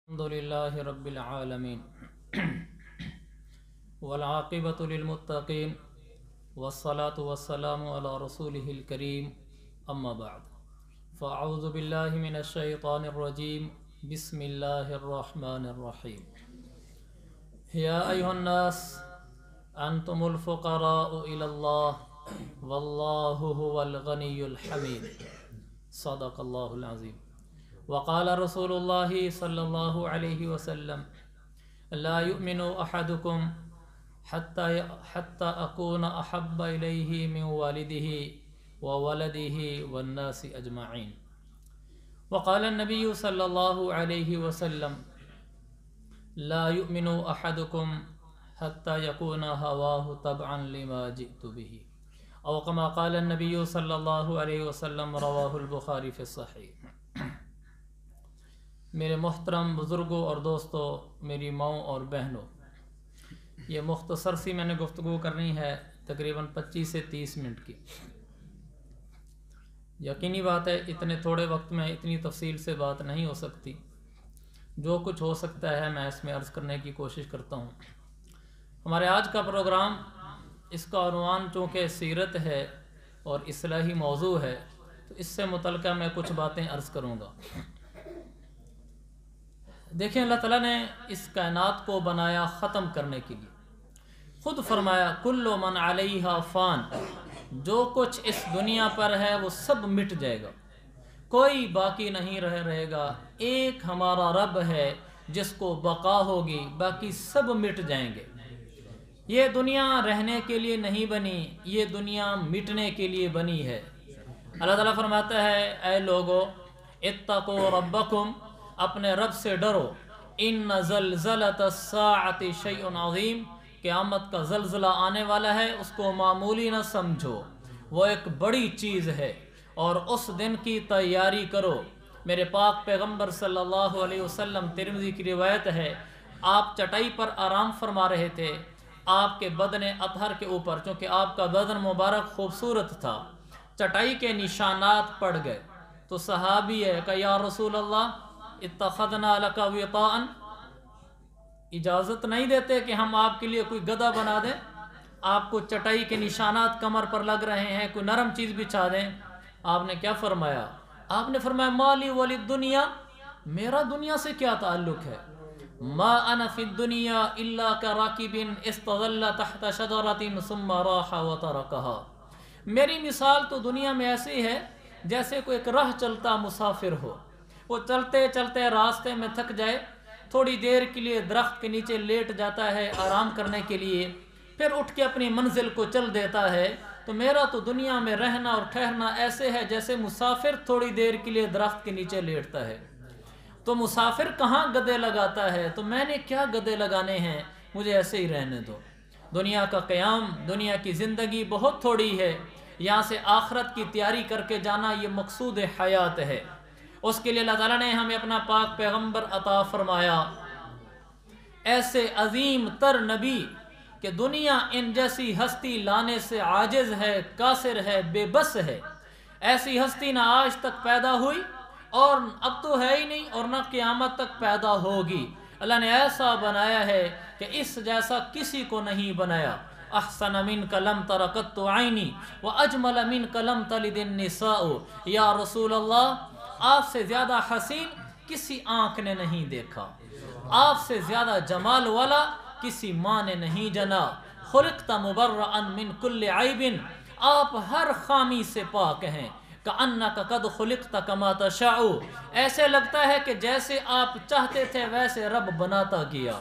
الحمدللہ رب العالمین والعاقبۃ للمتقین والصلاة والسلام علی رسولہ الکریم اما بعد فاعوذ باللہ من الشیطان الرجیم بسم اللہ الرحمن الرحیم یا ایھا الناس انتم الفقراء الی اللہ واللہ هو الغنی الحمید صدق اللہ العظیم وقال رسول اللہ صلی اللہ علیہ وسلم لا یؤمن احدکم حتی اکون احب الیہ من والدہ وولدہ والناس اجمعین وقال النبی صلی اللہ علیہ وسلم لا یؤمن احدکم حتی یکون ہواہ تبعا لما جئت بہ او کما قال النبی صلی اللہ علیہ وسلم رواہ البخاری فی الصحیح۔ میرے محترم بزرگوں اور دوستوں، میری ماؤں اور بہنوں، یہ مختصر سی میں نے گفتگو کرنی ہے، تقریباً 25 سے 30 منٹ کی۔ یقینی بات ہے اتنے تھوڑے وقت میں اتنی تفصیل سے بات نہیں ہو سکتی، جو کچھ ہو سکتا ہے میں اس میں عرض کرنے کی کوشش کرتا ہوں۔ ہمارے آج کا پروگرام، اس کا عنوان چونکہ سیرت ہے اور اصلاحی موضوع ہے، تو اس سے متعلقہ میں کچھ باتیں عرض کروں گا۔ دیکھیں، اللہ تعالیٰ نے اس کائنات کو بنایا ختم کرنے کے لیے۔ خود فرمایا کل من علیہا فان، جو کچھ اس دنیا پر ہے وہ سب مٹ جائے گا، کوئی باقی نہیں رہے گا۔ ایک ہمارا رب ہے جس کو بقا ہوگی، باقی سب مٹ جائیں گے۔ یہ دنیا رہنے کے لیے نہیں بنی، یہ دنیا مٹنے کے لیے بنی ہے۔ اللہ تعالیٰ فرماتا ہے اے لوگو اتقوا ربکم، اپنے رب سے ڈرو، ان زلزلۃ الساعۃ شیء عظیم، قیامت کا زلزلہ آنے والا ہے، اس کو معمولی نہ سمجھو، وہ ایک بڑی چیز ہے اور اس دن کی تیاری کرو۔ میرے پاک پیغمبر صلی اللہ علیہ وسلم، ترمذی کی روایت ہے، آپ چٹائی پر آرام فرما رہے تھے، آپ کے بدن اطہر کے اوپر، چونکہ آپ کا بدن مبارک خوبصورت تھا، چٹائی کے نشانات پڑ گئے تو صحابی ہے کہ یا رسول اللہ اتخذنا لک وطاء، اجازت نہیں دیتے کہ ہم آپ کے لیے کوئی گدا بنا دیں؟ آپ کو چٹائی کے نشانات کمر پر لگ رہے ہیں، کوئی نرم چیز بچھا دیں؟ آپ نے کیا فرمایا؟ آپ نے فرمایا مالی ولی دنیا، میرا دنیا سے کیا تعلق ہے؟ ما انا فی الدنیا الا کراکب استظل تحت شجرۃ ثم راح وترکها، میری مثال تو دنیا میں ایسی ہے جیسے کوئی ایک راہ چلتا مسافر ہو، وہ چلتے چلتے راستے میں تھک جائے، تھوڑی دیر کے لیے درخت کے نیچے لیٹ جاتا ہے آرام کرنے کے لیے، پھر اٹھ کے اپنی منزل کو چل دیتا ہے۔ تو میرا تو دنیا میں رہنا اور ٹھہرنا ایسے ہے جیسے مسافر تھوڑی دیر کے لیے درخت کے نیچے لیٹتا ہے۔ تو مسافر کہاں گدے لگاتا ہے، تو میں نے کیا گدے لگانے ہیں، مجھے ایسے ہی رہنے دو۔ دنیا کا قیام، دنیا کی زندگی بہت تھوڑی ہے، یہاں سے آخرت کی تیاری کر کے جانا یہ مقصود حیات ہے۔ اس کے لیے اللہ تعالیٰ نے ہمیں اپنا پاک پیغمبر عطا فرمایا، ایسے عظیم تر نبی کہ دنیا ان جیسی ہستی لانے سے عاجز ہے، قاصر ہے، بے بس ہے۔ ایسی ہستی نہ آج تک پیدا ہوئی اور اب تو ہے ہی نہیں، اور نہ قیامت تک پیدا ہوگی۔ اللہ نے ایسا بنایا ہے کہ اس جیسا کسی کو نہیں بنایا۔ احسن منک لم تر قط عینی واجمل منک لم تلد النساء، یا رسول اللہ آپ سے زیادہ حسین کسی آنکھ نے نہیں دیکھا، آپ سے زیادہ جمال والا کسی ماں نے نہیں جنا۔ خلقت مبرئا من کل عیب، آپ ہر خامی سے پاک ہیں۔ کأنک قد خلقت کما تشاء، ایسے لگتا ہے کہ جیسے آپ چاہتے تھے ویسے رب بناتا گیا۔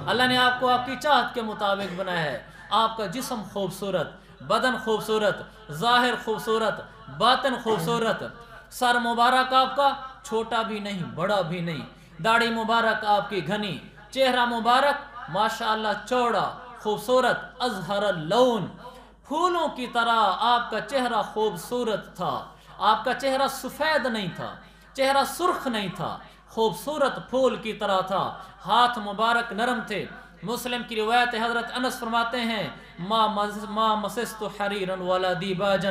اللہ نے آپ کو آپ کی چاہت کے مطابق بنایا ہے۔ آپ کا جسم خوبصورت، بدن خوبصورت، ظاہر خوبصورت، باطن خوبصورت، سر مبارک آپ کا چھوٹا بھی نہیں بڑا بھی نہیں، داڑھی مبارک آپ کی گھنی، چہرہ مبارک ماشاءاللہ چوڑا خوبصورت، ازہر اللون، پھولوں کی طرح آپ کا چہرہ خوبصورت تھا۔ آپ کا چہرہ سفید نہیں تھا، چہرہ سرخ نہیں تھا، خوبصورت پھول کی طرح تھا، ہاتھ مبارک نرم تھے۔ مسلم کی روایت حضرت انس فرماتے ہیں ما مسست حریرا ولا دیباجا،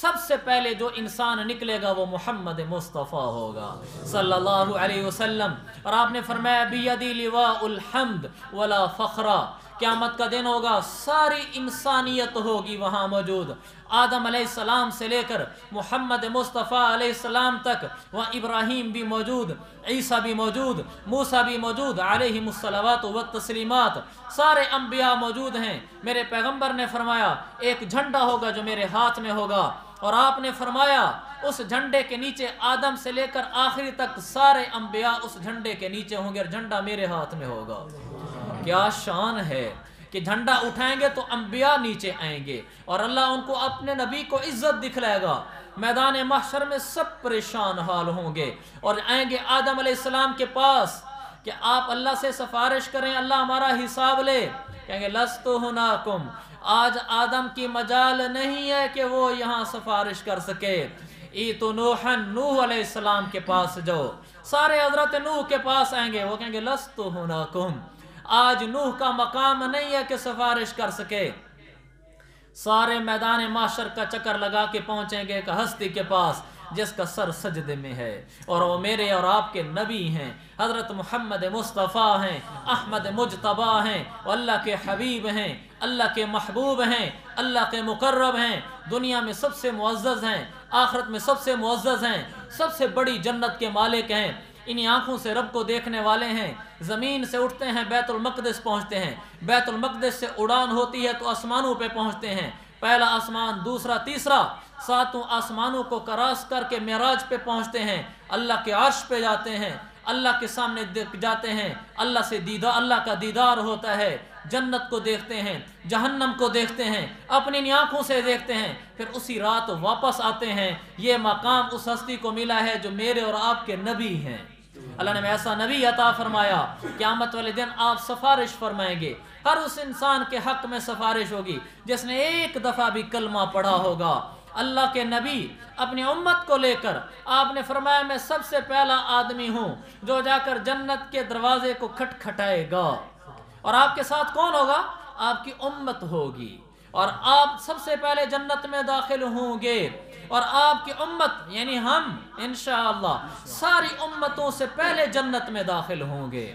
سب سے پہلے جو انسان نکلے گا وہ محمد مصطفیٰ ہوگا صلی اللہ علیہ وسلم۔ اور آپ نے فرمایا بیدی لواء الحمد ولا فخرا، قیامت کا دن ہوگا، ساری انسانیت ہوگی وہاں موجود، آدم علیہ السلام سے لے کر محمد مصطفیٰ علیہ السلام تک، وہاں ابراہیم بھی موجود، عیسیٰ بھی موجود، موسیٰ بھی موجود علیہم الصلوات والتسلیمات، سارے انبیاء موجود ہیں۔ میرے پیغمبر نے فرمایا ایک جھنڈا ہوگا جو میرے ہاتھ میں ہوگا، اور آپ نے فرمایا اس جھنڈے کے نیچے آدم سے لے کر آخری تک سارے انبیاء اس جھنڈے کے نیچے ہوں گے اور جھنڈا میرے ہاتھ میں ہوگا۔ کیا شان ہے کہ جھنڈا اٹھائیں گے تو انبیاء نیچے آئیں گے اور اللہ ان کو اپنے نبی کو عزت دکھلائے گا۔ میدان محشر میں سب پریشان حال ہوں گے اور آئیں گے آدم علیہ السلام کے پاس کہ آپ اللہ سے سفارش کریں، اللہ ہمارا حساب لے۔ کہیں گے لست ہناکم، آج آدم کی مجال نہیں ہے کہ وہ یہاں سفارش کر سکے۔ ایتو نوحن، نوح علیہ السلام کے پاس جاؤ، سارے حضرت نوح کے پاس آئیں گے، وہ کہیں گے لست ہناکم، آج نوح کا مقام نہیں ہے کہ سفارش کر سکے۔ سارے میدان محشر کا چکر لگا کے پہنچیں گے ایک ہستی کے پاس جس کا سر سجدے میں ہے، اور وہ میرے اور آپ کے نبی ہیں، حضرت محمد مصطفیٰ ہیں، احمد مجتبیٰ ہیں، وہ اللہ کے حبیب ہیں، اللہ کے محبوب ہیں، اللہ کے مقرب ہیں، دنیا میں سب سے معزز ہیں، آخرت میں سب سے معزز ہیں، سب سے بڑی جنت کے مالک ہیں، انہی آنکھوں سے رب کو دیکھنے والے ہیں۔ زمین سے اٹھتے ہیں بیت المقدس پہنچتے ہیں، بیت المقدس سے اڑان ہوتی ہے تو آسمانوں پہ پہنچتے ہیں، پہلا آسمان، دوسرا، تیسرا، ساتوں آسمانوں کو کراس کر کے معراج پہ پہنچتے ہیں، اللہ کے عرش پہ جاتے ہیں، اللہ کے سامنے جاتے ہیں، اللہ سے دیدار، اللہ کا دیدار ہوتا ہے، جنت کو دیکھتے ہیں، جہنم کو دیکھتے ہیں، اپنی آنکھوں سے دیکھتے ہیں، پھر اسی رات واپس آتے ہیں۔ یہ مقام اس ہستی کو ملا ہے جو میرے اور آپ کے نبی ہیں۔ اللہ نے ایسا نبی عطا فرمایا، قیامت والے دن آپ سفارش فرمائیں گے، ہر اس انسان کے حق میں سفارش ہوگی جس نے ایک دفعہ بھی کلمہ پڑھا ہوگا۔ اللہ کے نبی اپنی امت کو لے کر آپ نے فرمایا میں سب سے پہلا آدمی ہوں جو جا کر جنت کے دروازے کو کھٹکھٹائے گا، اور آپ کے ساتھ کون ہوگا؟ آپ کی امت ہوگی، اور آپ سب سے پہلے جنت میں داخل ہوں گے، اور آپ کی امت یعنی ہم انشاءاللہ ساری امتوں سے پہلے جنت میں داخل ہوں گے۔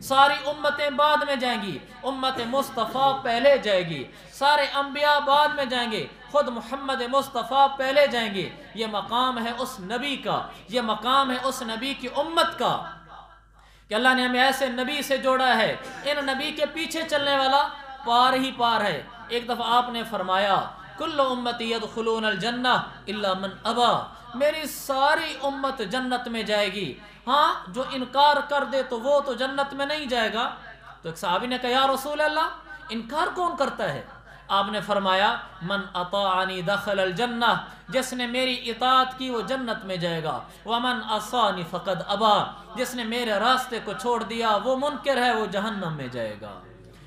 ساری امتیں بعد میں جائیں گی، امت مصطفیٰ پہلے جائے گی، سارے انبیاء بعد میں جائیں گے، خود محمد مصطفیٰ پہلے جائیں گے۔ یہ مقام ہے اس نبی کا، یہ مقام ہے اس نبی کی امت کا کہ اللہ نے ہمیں ایسے نبی سے جوڑا ہے، ان نبی کے پیچھے چلنے والا پار ہی پار ہے۔ ایک دفعہ آپ نے فرمایا کل امتی یدخلون الجنہ الا من ابا، میری ساری امت جنت میں جائے گی، ہاں جو انکار کر دے تو وہ تو جنت میں نہیں جائے گا۔ تو ایک صحابی نے کہا یا رسول اللہ انکار کون کرتا ہے؟ آپ نے فرمایا من اطاعنی دخل الجنہ، جس نے میری اطاعت کی وہ جنت میں جائے گا، ومن عصانی فقد ابا، جس نے میرے راستے کو چھوڑ دیا وہ منکر ہے، وہ جہنم میں جائے گا۔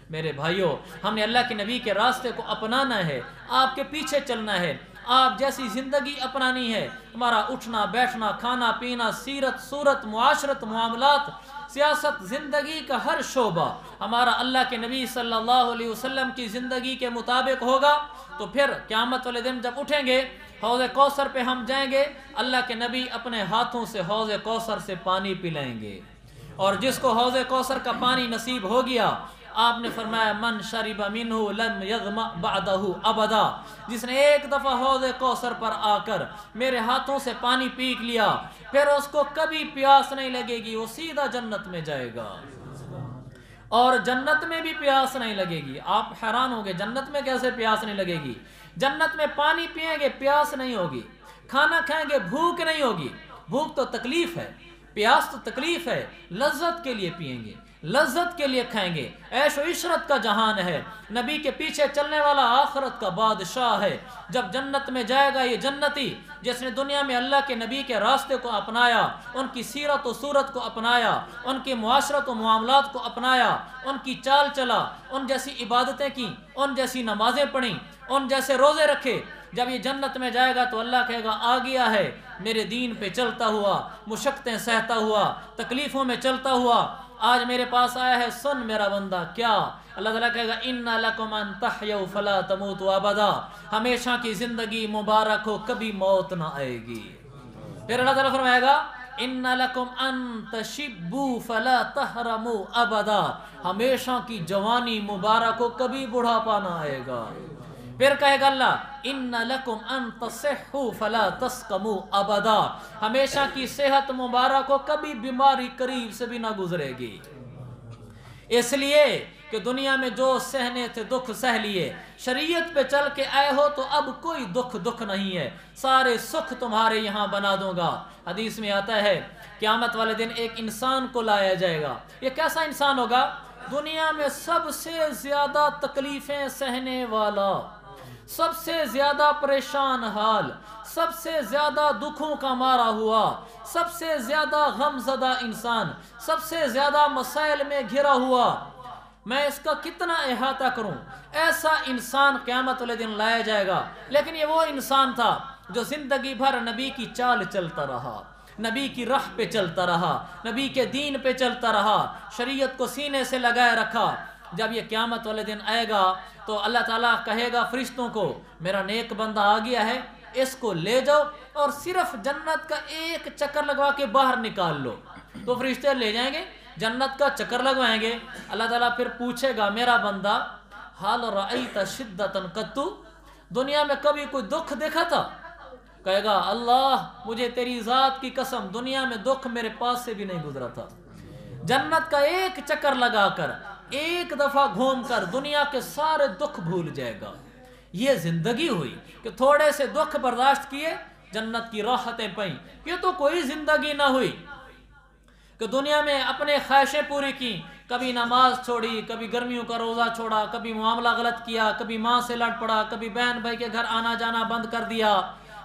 میرے بھائیوں، ہم نے اللہ کے نبی کے راستے کو اپنانا ہے، آپ کے پیچھے چلنا ہے، آپ جیسی زندگی اپنانی ہے۔ ہمارا اٹھنا بیٹھنا کھانا پینا سیرت صورت معاشرت معاملات سیاست زندگی کا ہر شعبہ ہمارا اللہ کے نبی صلی اللہ علیہ وسلم کی زندگی کے مطابق ہوگا، تو پھر قیامت والے دن جب اٹھیں گے حوض کوثر پہ ہم جائیں گے، اللہ کے نبی اپنے ہاتھوں سے حوض کوثر سے پانی پلائیں گے، اور جس کو حوض کوثر کا پانی نصیب ہو گیا، آپ نے فرمایا من شرب منہ لم یظمأ بعدہ ابدا، جس نے ایک دفعہ حوض کوثر پر آ کر میرے ہاتھوں سے پانی پی لیا پھر اس کو کبھی پیاس نہیں لگے گی، وہ سیدھا جنت میں جائے گا، اور جنت میں بھی پیاس نہیں لگے گی۔ آپ حیران ہوں گے جنت میں کیسے پیاس نہیں لگے گی؟ جنت میں پانی پیئیں گے پیاس نہیں ہوگی، کھانا کھائیں گے بھوک نہیں ہوگی، بھوک تو تکلیف ہے، پیاس تو تکلیف ہے، لذت کے لیے پیئیں گے، لذت کے لیے کھائیں گے، عیش و عشرت کا جہان ہے، نبی کے پیچھے چلنے والا آخرت کا بادشاہ ہے۔ جب جنت میں جائے گا یہ جنتی جس نے دنیا میں اللہ کے نبی کے راستے کو اپنایا، ان کی سیرت و صورت کو اپنایا، ان کی معاشرت و معاملات کو اپنایا، ان کی چال چلا، ان جیسی عبادتیں کی، ان جیسی نمازیں پڑھیں، ان جیسے روزے رکھے، جب یہ جنت میں جائے گا تو اللہ کہے گا آ گیا ہے میرے دین پہ چلتا ہوا، مشقتیں سہتا ہوا، تکلیفوں میں چلتا ہوا، آج میرے پاس آیا ہے، سن میرا بندہ کیا؟ اللہ تعالیٰ کہے گا اِنَّ لَكُمْ أَن تَحْيَوْا فَلَا تَمُوتُوا أَبَدًا، ہمیشہ کی زندگی مبارک ہو، کبھی موت نہ آئے گی۔ پھر اللہ تعالیٰ فرمائے گا اِنَّ لَكُمْ أَن تَشِبُّوا فَلَا تَحْرَمُوا أَبَدًا، ہمیشہ کی جوانی مبارک ہو، کبھی بڑھاپا نہ آئے گا۔ پھر کہے گا اللہ اِنَّ لَكُمْ أَن تَصِحُّوا فَلَا تَسْقَمُوا أَبَدًا، ہمیشہ کی صحت مبارک ہو، کبھی بیماری قریب سے بھی نہ گزرے گی۔ اس لیے کہ دنیا میں جو سہنے تھے دکھ سہ لیے، شریعت پہ چل کے آئے ہو تو اب کوئی دکھ نہیں ہے، سارے سکھ تمہارے یہاں بنا دوں گا۔ حدیث میں آتا ہے قیامت والے دن ایک انسان کو لایا جائے گا۔ یہ کیسا انسان ہوگا؟ دنیا میں سب سے زیادہ تکلیفیں سہنے والا، سب سے زیادہ پریشان حال، سب سے زیادہ دکھوں کا مارا ہوا، سب سے زیادہ غم زدہ انسان، سب سے زیادہ مسائل میں گھرا ہوا، میں اس کا کتنا احاطہ کروں؟ ایسا انسان قیامت والے دن لایا جائے گا۔ لیکن یہ وہ انسان تھا جو زندگی بھر نبی کی چال چلتا رہا، نبی کی راہ پہ چلتا رہا، نبی کے دین پہ چلتا رہا، شریعت کو سینے سے لگائے رکھا۔ جب یہ قیامت والے دن آئے گا تو اللہ تعالیٰ کہے گا فرشتوں کو میرا نیک بندہ آ گیا ہے، اس کو لے جاؤ اور صرف جنت کا ایک چکر لگوا کے باہر نکال لو۔ تو فرشتے لے جائیں گے، جنت کا چکر لگوائیں گے۔ اللہ تعالیٰ پھر پوچھے گا میرا بندہ حال رأیت شدتاً قط، دنیا میں کبھی کوئی دکھ دیکھا تھا؟ کہے گا اللہ مجھے تیری ذات کی قسم دنیا میں دکھ میرے پاس سے بھی نہیں گزرا تھا۔ جنت کا ایک چکر لگا کر، ایک دفعہ گھوم کر دنیا کے سارے دکھ بھول جائے گا۔ یہ زندگی ہوئی کہ تھوڑے سے دکھ برداشت کیے، جنت کی راحتیں پائیں۔ یہ تو کوئی زندگی نہ ہوئی کہ دنیا میں اپنے خواہشیں پوری کی، کبھی نماز چھوڑی، کبھی گرمیوں کا روزہ چھوڑا، کبھی معاملہ غلط کیا، کبھی ماں سے لڑ پڑا، کبھی بہن بھائی کے گھر آنا جانا بند کر دیا،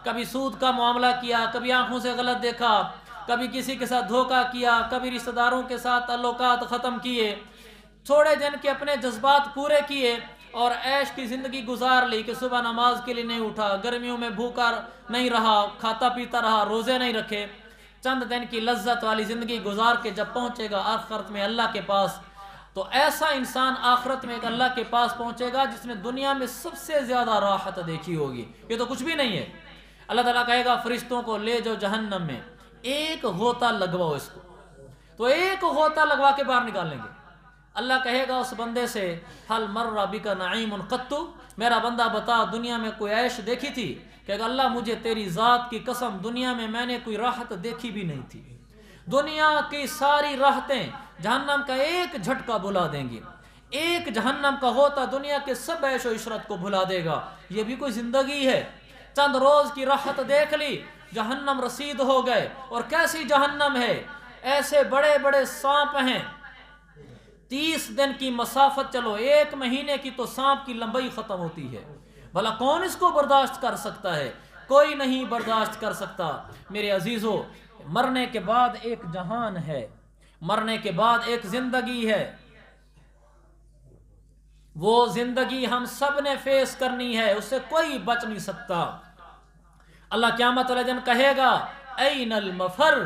کبھی سود کا معاملہ کیا، کبھی آنکھوں سے غلط دیکھا، کبھی کسی کے ساتھ دھوکہ کیا، کبھی رشتہ داروں کے ساتھ تعلقات ختم کیے، تھوڑے دن کے اپنے جذبات پورے کیے اور عیش کی زندگی گزار لی کہ صبح نماز کے لیے نہیں اٹھا، گرمیوں میں بھوکا نہیں رہا، کھاتا پیتا رہا، روزے نہیں رکھے، چند دن کی لذت والی زندگی گزار کے جب پہنچے گا آخرت میں اللہ کے پاس، تو ایسا انسان آخرت میں ایک اللہ کے پاس پہنچے گا جس نے دنیا میں سب سے زیادہ راحت دیکھی ہوگی۔ یہ تو کچھ بھی نہیں ہے۔ اللہ تعالیٰ کہے گا فرشتوں کو لے جاؤ جہنم میں، ایک غوطہ لگواؤ اس کو، تو ایک غوطہ لگوا کے باہر نکالیں گے۔ اللہ کہے گا اس بندے سے حل مر بک نعیم قط، میرا بندہ بتا دنیا میں کوئی عیش دیکھی تھی؟ کہ اللہ مجھے تیری ذات کی قسم دنیا میں نے کوئی راحت دیکھی بھی نہیں تھی۔ دنیا کی ساری راحتیں جہنم کا ایک جھٹکا بھلا دیں گی، ایک جہنم کا ہوتا دنیا کے سب عیش و عشرت کو بھلا دے گا۔ یہ بھی کوئی زندگی ہے؟ چند روز کی راحت دیکھ لی، جہنم رسید ہو گئے۔ اور کیسی جہنم ہے؟ ایسے بڑے بڑے سانپ ہیں، 30 دن کی مسافت چلو، 1 مہینے کی تو سانپ کی لمبائی ختم ہوتی ہے۔ بھلا کون اس کو برداشت کر سکتا ہے؟ کوئی نہیں برداشت کر سکتا۔ میرے عزیزو، مرنے کے بعد ایک جہان ہے، مرنے کے بعد ایک زندگی ہے، وہ زندگی ہم سب نے فیس کرنی ہے، اس سے کوئی بچ نہیں سکتا۔ اللہ قیامت والے دن کہے گا این المفر،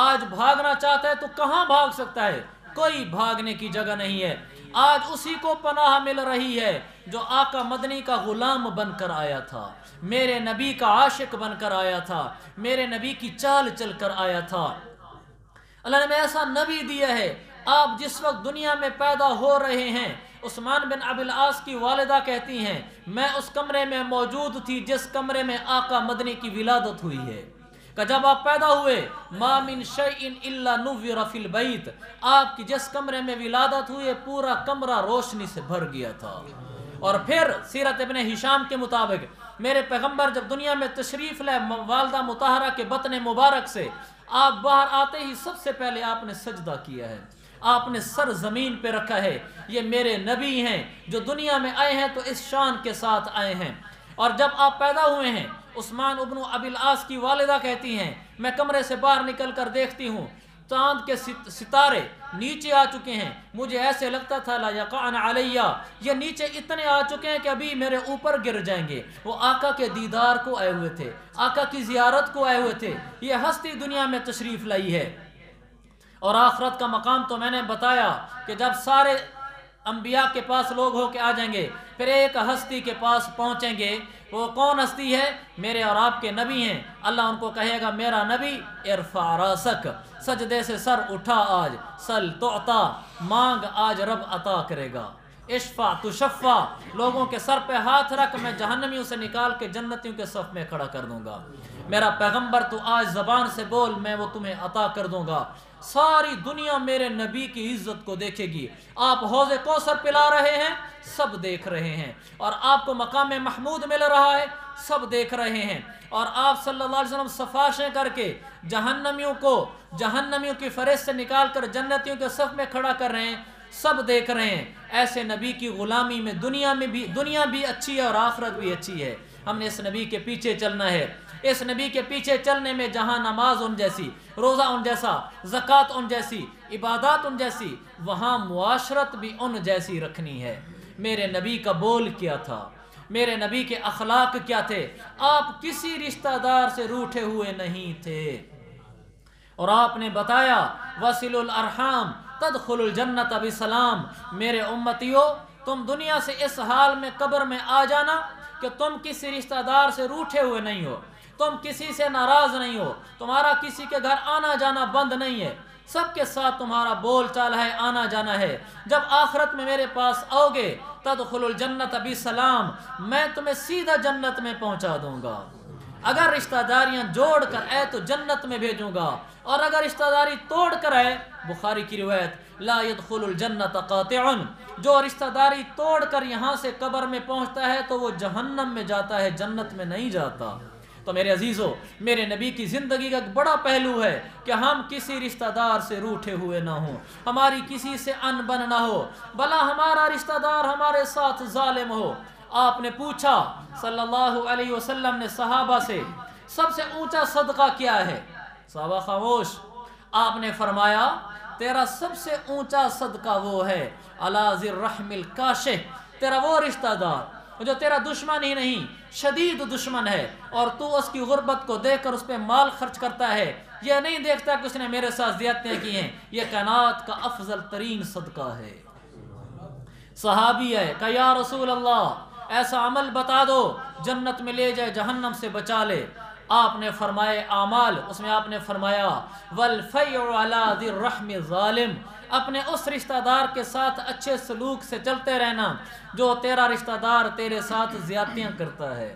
آج بھاگنا چاہتا ہے تو کہاں بھاگ سکتا ہے؟ کوئی بھاگنے کی جگہ نہیں ہے۔ آج اسی کو پناہ مل رہی ہے جو آقا مدنی کا غلام بن کر آیا تھا، میرے نبی کا عاشق بن کر آیا تھا، میرے نبی کی چال چل کر آیا تھا۔ اللہ نے ہمیں ایسا نبی دیا ہے۔ آپ جس وقت دنیا میں پیدا ہو رہے ہیں، عثمان بن ابی العاص کی والدہ کہتی ہیں میں اس کمرے میں موجود تھی جس کمرے میں آقا مدنی کی ولادت ہوئی ہے، کہ جب آپ پیدا ہوئے ما من شیء الا نور فی البیت، آپ کی جس کمرے میں ولادت ہوئی پورا کمرہ روشنی سے بھر گیا تھا۔ اور پھر سیرت ابن ہشام کے مطابق میرے پیغمبر جب دنیا میں تشریف لائے والدہ مطہرہ کے بطن مبارک سے، آپ باہر آتے ہی سب سے پہلے آپ نے سجدہ کیا ہے، آپ نے سر زمین پہ رکھا ہے۔ یہ میرے نبی ہیں جو دنیا میں آئے ہیں تو اس شان کے ساتھ آئے ہیں۔ اور جب آپ پیدا ہوئے ہیں، عثمان ابن ابی العاص کی والدہ کہتی ہیں میں کمرے سے باہر نکل کر دیکھتی ہوں چاند کے ستارے نیچے آ چکے ہیں، مجھے ایسے لگتا تھا لا یقعن علیہ، یہ نیچے اتنے آ چکے ہیں کہ ابھی میرے اوپر گر جائیں گے۔ وہ آقا کے دیدار کو آئے ہوئے تھے، آقا کی زیارت کو آئے ہوئے تھے، یہ ہستی دنیا میں تشریف لائی ہے۔ اور آخرت کا مقام تو میں نے بتایا کہ جب سارے انبیاء کے پاس لوگ ہو کے آ جائیں گے، پھر ایک ہستی کے پاس پہنچیں گے. وہ کون ہستی ہے؟ میرے اور آپ کے نبی ہیں. اللہ ان کو کہے گا میرا نبی ارفع راسک، سجدے سے سر اٹھا، آج سل تعطا، مانگ آج رب عطا کرے گا. اشفع تشفع، لوگوں کے سر پہ ہاتھ رکھ، میں جہنمیوں سے نکال کے جنتیوں کے صف میں کھڑا کر دوں گا. میرا پیغمبر تو آج زبان سے بول، میں وہ تمہیں عطا کر دوں گا. ساری دنیا میرے نبی کی عزت کو دیکھے گی. آپ حوض کوثر پلا رہے ہیں، سب دیکھ رہے ہیں. اور آپ کو مقام محمود مل رہا ہے، سب دیکھ رہے ہیں. اور آپ صلی اللہ علیہ وسلم سفارشیں کر کے جہنمیوں کی فہرست سے نکال کر جنتیوں کے صف میں کھڑا کر رہے ہیں، سب دیکھ رہے ہیں. ایسے نبی کی غلامی میں دنیا بھی اچھی ہے اور آخرت بھی اچھی ہے. ہم نے اس نبی کے پیچھے چلنا ہے. اس نبی کے پیچھے چلنے میں جہاں نماز ان جیسی، روزہ ان جیسا، زکوٰۃ ان جیسی، عبادات ان جیسی، وہاں معاشرت بھی ان جیسی رکھنی ہے. میرے نبی کا بول کیا تھا، میرے نبی کے اخلاق کیا تھے؟ آپ کسی رشتہ دار سے روٹھے ہوئے نہیں تھے. اور آپ نے بتایا وصل الارحام تدخل الجنت بسلام. میرے امتیو، تم دنیا سے اس حال میں قبر میں آ جانا کہ تم کسی رشتہ دار سے روٹھے ہوئے نہیں ہو، تم کسی سے ناراض نہیں ہو، تمہارا کسی کے گھر آنا جانا بند نہیں ہے، سب کے ساتھ تمہارا بول چال ہے، آنا جانا ہے. جب آخرت میں میرے پاس آؤ گے تدخل الجنت بسلام، میں تمہیں سیدھا جنت میں پہنچا دوں گا. اگر رشتہ داریاں جوڑ کر آئے تو جنت میں بھیجوں گا، اور اگر رشتہ داری توڑ کر آئے، بخاری کی روایت، لا يدخل الجنت قاطع، جو رشتہ داری توڑ کر یہاں سے قبر میں پہنچتا ہے تو وہ جہنم میں جاتا ہے، جنت میں نہیں جاتا. تو میرے عزیزو، میرے نبی کی زندگی کا ایک بڑا پہلو ہے کہ ہم کسی رشتہ دار سے روٹھے ہوئے نہ ہوں، ہماری کسی سے ان بن نہ ہو، بلا ہمارا رشتہ دار ہمارے ساتھ ظالم ہو. آپ نے پوچھا صلی اللہ علیہ وسلم نے صحابہ سے، سب سے اونچا صدقہ کیا ہے؟ صحابہ خاموش. آپ نے فرمایا تیرا سب سے اونچا صدقہ وہ ہے علی ذی الرحم الکاشح، تیرا وہ رشتہ دار جو تیرا دشمن ہی نہیں، شدید دشمن ہے، اور تو اس کی غربت کو دیکھ کر اس پہ مال خرچ کرتا ہے، یہ نہیں دیکھتا کہ اس نے میرے ساتھ زیادتیاں کی ہیں. یہ کائنات کا افضل ترین صدقہ ہے. صحابی ہے کہ یا رسول اللہ ایسا عمل بتا دو جنت میں لے جائے، جہنم سے بچا لے. آپ نے فرمائے اعمال، اس میں آپ نے فرمایا والفیع علی ذی الرحم ظالم، اپنے اس رشتہ دار کے ساتھ اچھے سلوک سے چلتے رہنا جو تیرا رشتہ دار تیرے ساتھ زیادتیاں کرتا ہے.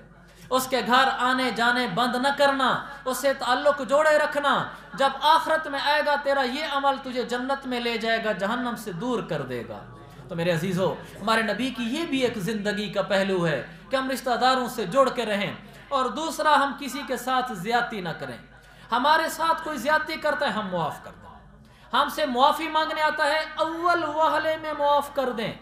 اس کے گھر آنے جانے بند نہ کرنا، اس سے تعلق جوڑے رکھنا. جب آخرت میں آئے گا تیرا یہ عمل تجھے جنت میں لے جائے گا، جہنم سے دور کر دے گا. تو میرے عزیزو، ہمارے نبی کی یہ بھی ایک زندگی کا پہلو ہے کہ ہم رشتہ داروں سے جڑ کے رہیں، اور دوسرا ہم کسی کے ساتھ زیادتی نہ کریں. ہمارے ساتھ کوئی زیادتی کرتا ہے ہم معاف کر دیں، ہم سے معافی مانگنے آتا ہے اول وہلے میں معاف کر دیں.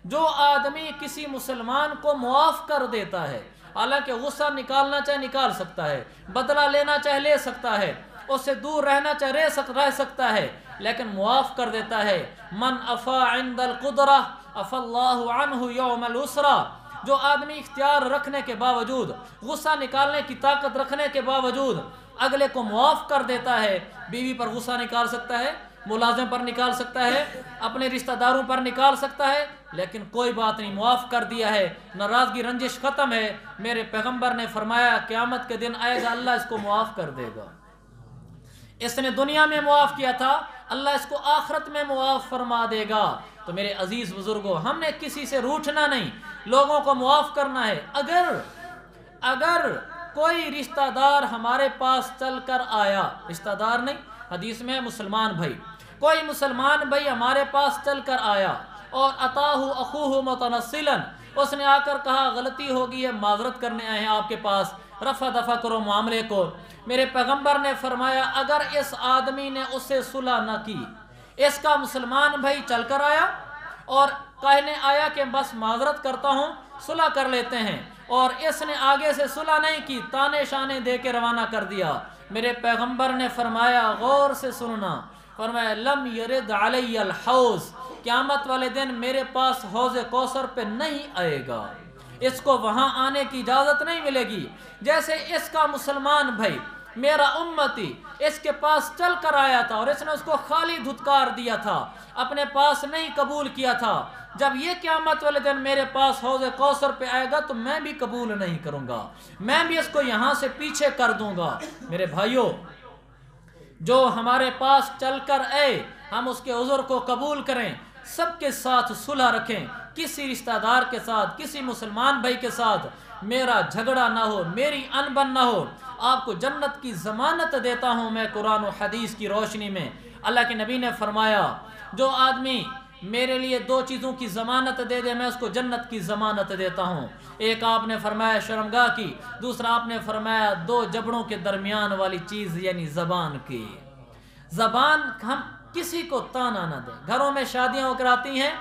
جو آدمی کسی مسلمان کو معاف کر دیتا ہے، حالانکہ غصہ نکالنا چاہے نکال سکتا ہے، بدلہ لینا چاہے لے سکتا ہے، اس سے دور رہنا چاہے رہ سکتا ہے، لیکن معاف کر دیتا ہے. من عفا عند القدرہ عفا اللہ عنہ یوم العسرہ. جو آدمی اختیار رکھنے کے باوجود، غصہ نکالنے کی طاقت رکھنے کے باوجود اگلے کو معاف کر دیتا ہے، بیوی پر غصہ نکال سکتا ہے، ملازم پر نکال سکتا ہے، اپنے رشتہ داروں پر نکال سکتا ہے، لیکن کوئی بات نہیں، معاف کر دیا ہے، ناراضگی رنجش ختم ہے. میرے پیغمبر نے فرمایا قیامت کے دن آئے گا اللہ اس کو معاف کر دے گا. اس نے دنیا میں معاف کیا تھا، اللہ اس کو آخرت میں معاف فرما دے گا. تو میرے عزیز بزرگوں، ہم نے کسی سے روٹھنا نہیں، لوگوں کو معاف کرنا ہے. اگر کوئی رشتہ دار ہمارے پاس چل کر آیا، رشتہ دار نہیں، حدیث میں مسلمان بھائی، کوئی مسلمان بھائی ہمارے پاس چل کر آیا اور اتاہ اخوہ متنصلا، اس نے آ کر کہا غلطی ہوگی ہے، معذرت کرنے آئے ہیں آپ کے پاس، رفع دفع کرو معاملے کو. میرے پیغمبر نے فرمایا اگر اس آدمی نے اس سے صلح نہ کی، اس کا مسلمان بھائی چل کر آیا اور کہنے آیا کہ بس معذرت کرتا ہوں، صلح کر لیتے ہیں، اور اس نے آگے سے صلح نہیں کی، تانے شانے دے کے روانہ کر دیا، میرے پیغمبر نے فرمایا غور سے سننا، فرمایا لم یرد علی الحوض، قیامت والے دن میرے پاس حوض کوثر پہ نہیں آئے گا، اس کو وہاں آنے کی اجازت نہیں ملے گی. جیسے اس کا مسلمان بھائی میرا امتی اس کے پاس چل کر آیا تھا اور اس نے اس کو خالی دھتکار دیا تھا، اپنے پاس نہیں قبول کیا تھا، جب یہ قیامت والے دن میرے پاس حوض کوثر پہ آئے گا تو میں بھی قبول نہیں کروں گا، میں بھی اس کو یہاں سے پیچھے کر دوں گا۔ میرے بھائیوں، جو ہمارے پاس چل کر آئے ہم اس کے عذر کو قبول کریں، سب کے ساتھ صلح رکھیں، کسی رشتہ دار کے ساتھ، کسی مسلمان بھائی کے ساتھ میرا جھگڑا نہ ہو، میری انبن نہ ہو۔ آپ کو جنت کی ضمانت دیتا ہوں میں قرآن و حدیث کی روشنی میں۔ اللہ کے نبی نے فرمایا جو آدمی میرے لیے دو چیزوں کی ضمانت دے دے میں اس کو جنت کی ضمانت دیتا ہوں۔ ایک آپ نے فرمایا شرمگاہ کی، دوسرا آپ نے فرمایا دو جبڑوں کے درمیان والی چیز یعنی زبان کی۔ زبان ہم کسی کو تانا نہ دیں۔ گھروں میں شادیاں ہو کر آتی ہیں،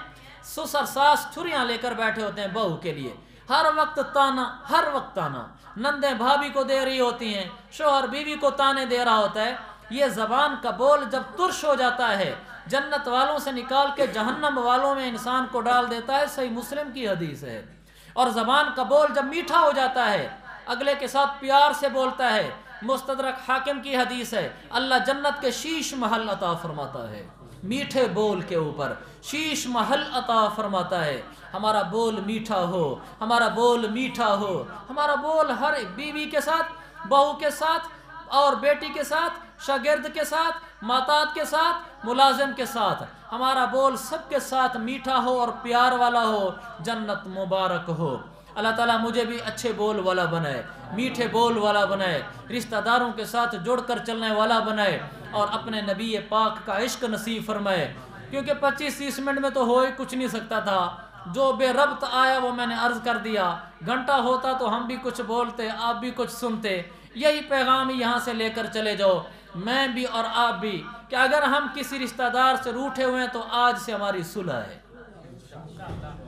سسر ساس چھریاں لے کر بیٹھے ہوتے ہیں بہو کے لیے، ہر وقت تانا، ہر وقت تانا، نندیں بھابھی کو دے رہی ہوتی ہیں، شوہر بیوی کو تانے دے رہا ہوتا ہے۔ یہ زبان کا بول جب ترش ہو جاتا ہے جنت والوں سے نکال کے جہنم والوں میں انسان کو ڈال دیتا ہے، صحیح مسلم کی حدیث ہے۔ اور زبان کا بول جب میٹھا ہو جاتا ہے، اگلے کے ساتھ پیار سے بولتا ہے، مستدرک حاکم کی حدیث ہے، اللہ جنت کے شیش محل عطا فرماتا ہے، میٹھے بول کے اوپر شیش محل عطا فرماتا ہے۔ ہمارا بول میٹھا ہو، ہمارا بول میٹھا ہو، ہمارا بول ہر بیوی کے ساتھ، بہو کے ساتھ اور بیٹی کے ساتھ، شاگرد کے ساتھ، ماتات کے ساتھ، ملازم کے ساتھ، ہمارا بول سب کے ساتھ میٹھا ہو اور پیار والا ہو، جنت مبارک ہو۔ اللہ تعالیٰ مجھے بھی اچھے بول والا بنائے، میٹھے بول والا بنائے، رشتہ داروں کے ساتھ جڑ کر چلنے والا بنائے، اور اپنے نبی پاک کا عشق نصیب فرمائے۔ کیونکہ 25-30 منٹ میں تو ہو ہی کچھ نہیں سکتا تھا، جو بے ربط آیا وہ میں نے عرض کر دیا، گھنٹہ ہوتا تو ہم بھی کچھ بولتے، آپ بھی کچھ سنتے۔ یہی پیغام یہاں سے لے کر چلے جاؤ، میں بھی اور آپ بھی، کہ اگر ہم کسی رشتہ دار سے روٹھے ہوئے ہیں تو آج سے ہماری صلح ہے۔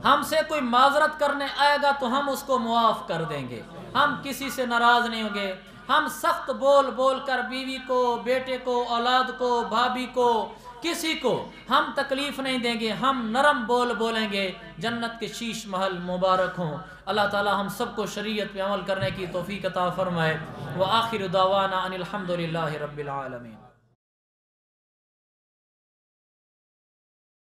ہم سے کوئی معذرت کرنے آئے گا تو ہم اس کو معاف کر دیں گے، ہم کسی سے ناراض نہیں ہوں گے۔ ہم سخت بول بول کر بیوی کو، بیٹے کو، اولاد کو، بھابھی کو، کسی کو ہم تکلیف نہیں دیں گے، ہم نرم بول بولیں گے۔ جنت کے شیش محل مبارک ہوں۔ اللہ تعالی ہم سب کو شریعت پہ عمل کرنے کی توفیق عطا فرمائے۔ وآخر دعوانا ان الحمد للہ رب العالمین۔